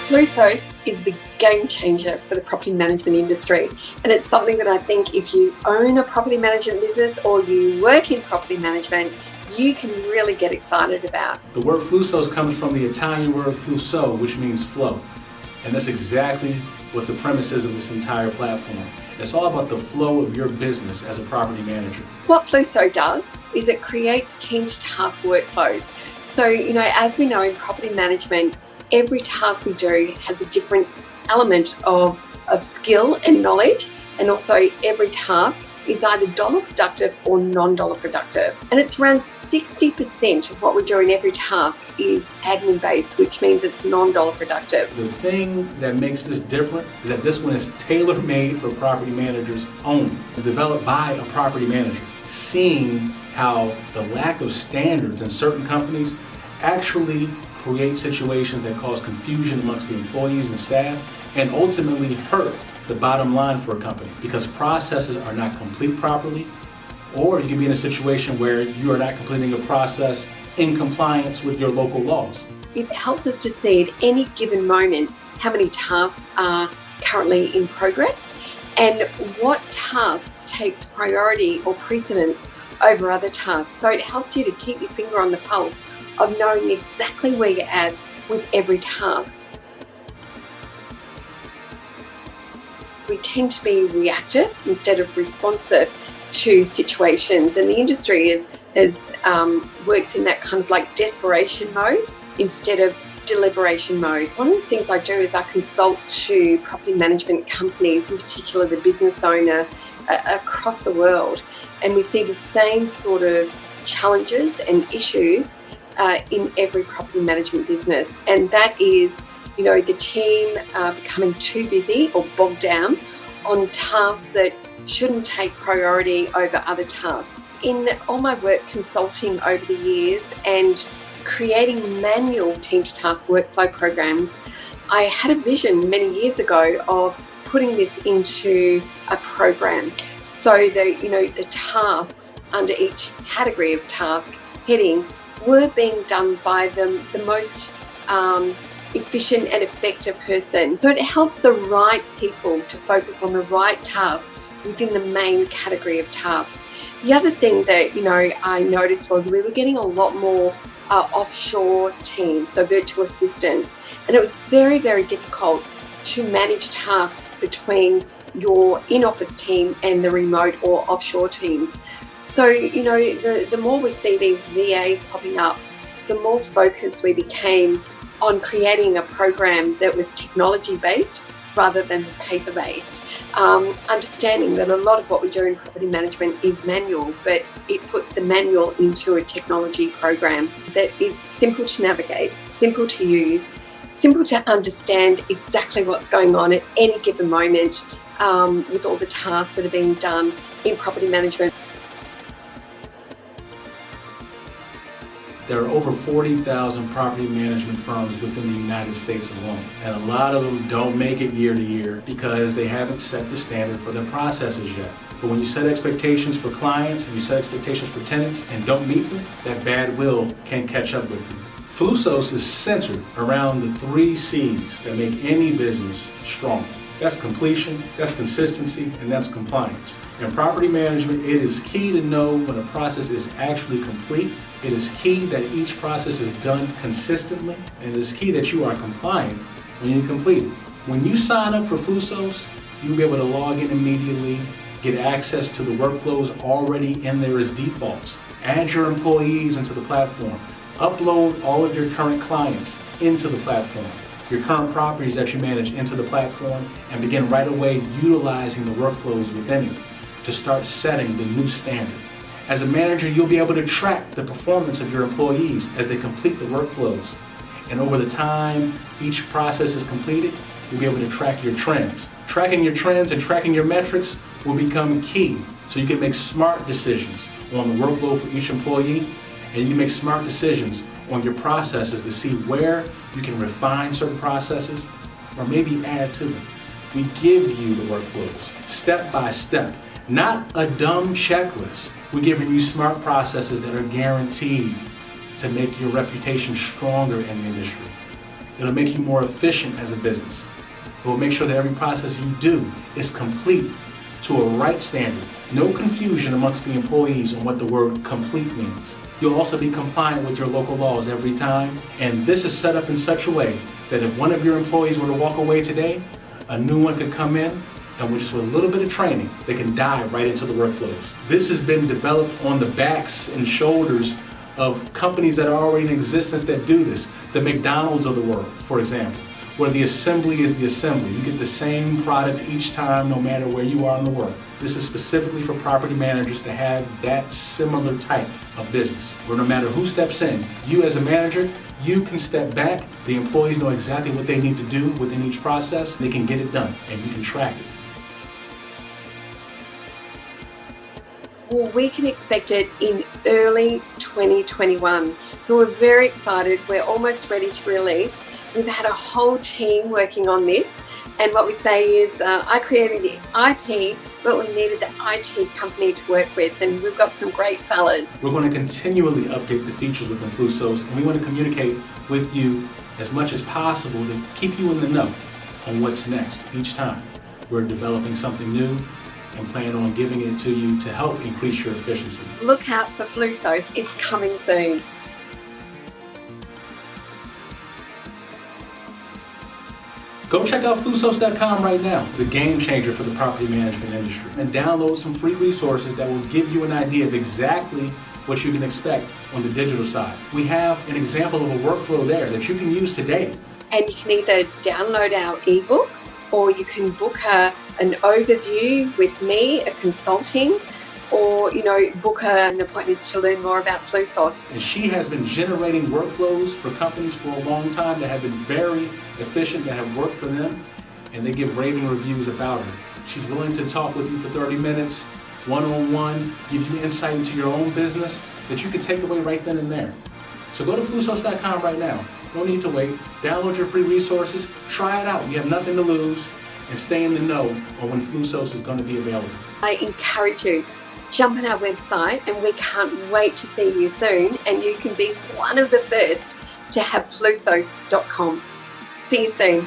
Flussos is the game changer for the property management industry, and it's something that I think if you own a property management business or you work in property management, you can really get excited about. The word Flussos comes from the Italian word flusso, which means flow. And that's exactly what the premise is of this entire platform. It's all about the flow of your business as a property manager. What Flusso does is it creates team-to-task workflows. So, as we know in property management, every task we do has a different element of skill and knowledge, and also every task is either dollar productive or non-dollar productive. And it's around 60% of what we do in every task is admin based, which means it's non-dollar productive. The thing that makes this different is that this one is tailor-made for property managers only, developed by a property manager, seeing how the lack of standards in certain companies actually create situations that cause confusion amongst the employees and staff and ultimately hurt the bottom line for a company because processes are not complete properly, or you can be in a situation where you are not completing a process in compliance with your local laws. It helps us to see at any given moment how many tasks are currently in progress and what task takes priority or precedence over other tasks. So it helps you to keep your finger on the pulse of knowing exactly where you're at with every task. We tend to be reactive instead of responsive to situations, and the industry works in that kind of like desperation mode instead of deliberation mode. One of the things I do is I consult to property management companies, in particular the business owner across the world, and we see the same sort of challenges and issues in every property management business, and that is the team becoming too busy or bogged down on tasks that shouldn't take priority over other tasks. In all my work consulting over the years and creating manual team-to-task workflow programs, I had a vision many years ago of putting this into a program so that the tasks under each category of task heading were being done by the most efficient and effective person. So it helps the right people to focus on the right task within the main category of tasks. The other thing that I noticed was we were getting a lot more offshore teams, so virtual assistants, and it was very, very difficult to manage tasks between your in-office team and the remote or offshore teams. So the more we see these VAs popping up, the more focused we became on creating a program that was technology-based rather than paper-based. Understanding that a lot of what we do in property management is manual, but it puts the manual into a technology program that is simple to navigate, simple to use, simple to understand exactly what's going on at any given moment with all the tasks that are being done in property management. There are over 40,000 property management firms within the United States alone, and a lot of them don't make it year to year because they haven't set the standard for their processes yet. But when you set expectations for clients and you set expectations for tenants and don't meet them, that bad will can catch up with you. Flussos is centered around the 3 C's that make any business strong. That's completion, that's consistency, and that's compliance. In property management, it is key to know when a process is actually complete. It is key that each process is done consistently, and it is key that you are compliant when you complete it. When you sign up for Flussos, you'll be able to log in immediately, get access to the workflows already in there as defaults, add your employees into the platform, upload all of your current clients into the platform, your current properties that you manage into the platform, and begin right away utilizing the workflows within it to start setting the new standard. As a manager, you'll be able to track the performance of your employees as they complete the workflows. And over the time each process is completed, you'll be able to track your trends. Tracking your trends and tracking your metrics will become key so you can make smart decisions on the workload for each employee, and you can make smart decisions on your processes to see where you can refine certain processes or maybe add to them. We give you the workflows step by step, not a dumb checklist. We're giving you smart processes that are guaranteed to make your reputation stronger in the industry. It'll make you more efficient as a business. It will make sure that every process you do is complete to a right standard. No confusion amongst the employees on what the word complete means. You'll also be compliant with your local laws every time, and this is set up in such a way that if one of your employees were to walk away today, a new one could come in, and with just a little bit of training, they can dive right into the workflows. This has been developed on the backs and shoulders of companies that are already in existence that do this. The McDonald's of the world, for example, where the assembly is the assembly. You get the same product each time, no matter where you are in the world. This is specifically for property managers to have that similar type of business, where no matter who steps in, you as a manager, you can step back. The employees know exactly what they need to do within each process. They can get it done, and you can track it. Well, we can expect it in early 2021. So we're very excited. We're almost ready to release. We've had a whole team working on this. And what we say is, I created the IP, but we needed the IT company to work with. And we've got some great fellas. We're going to continually update the features within Flussos, and we want to communicate with you as much as possible to keep you in the know on what's next each time. We're developing something new and plan on giving it to you to help increase your efficiency. Look out for Flussos. It's coming soon. Go check out Flussos.com right now, the game changer for the property management industry, and download some free resources that will give you an idea of exactly what you can expect on the digital side. We have an example of a workflow there that you can use today. And you can either download our ebook, or you can book an overview with me, a consulting, or book an appointment to learn more about Flussos. And she has been generating workflows for companies for a long time that have been very efficient, that have worked for them, and they give raving reviews about her. She's willing to talk with you for 30 minutes, one-on-one, give you insight into your own business that you can take away right then and there. So go to Flussos.com right now. No need to wait. Download your free resources, try it out. You have nothing to lose, and stay in the know on when Flussos is going to be available. I encourage you, jump on our website, and we can't wait to see you soon. And you can be one of the first to have Flussos.com. See you soon.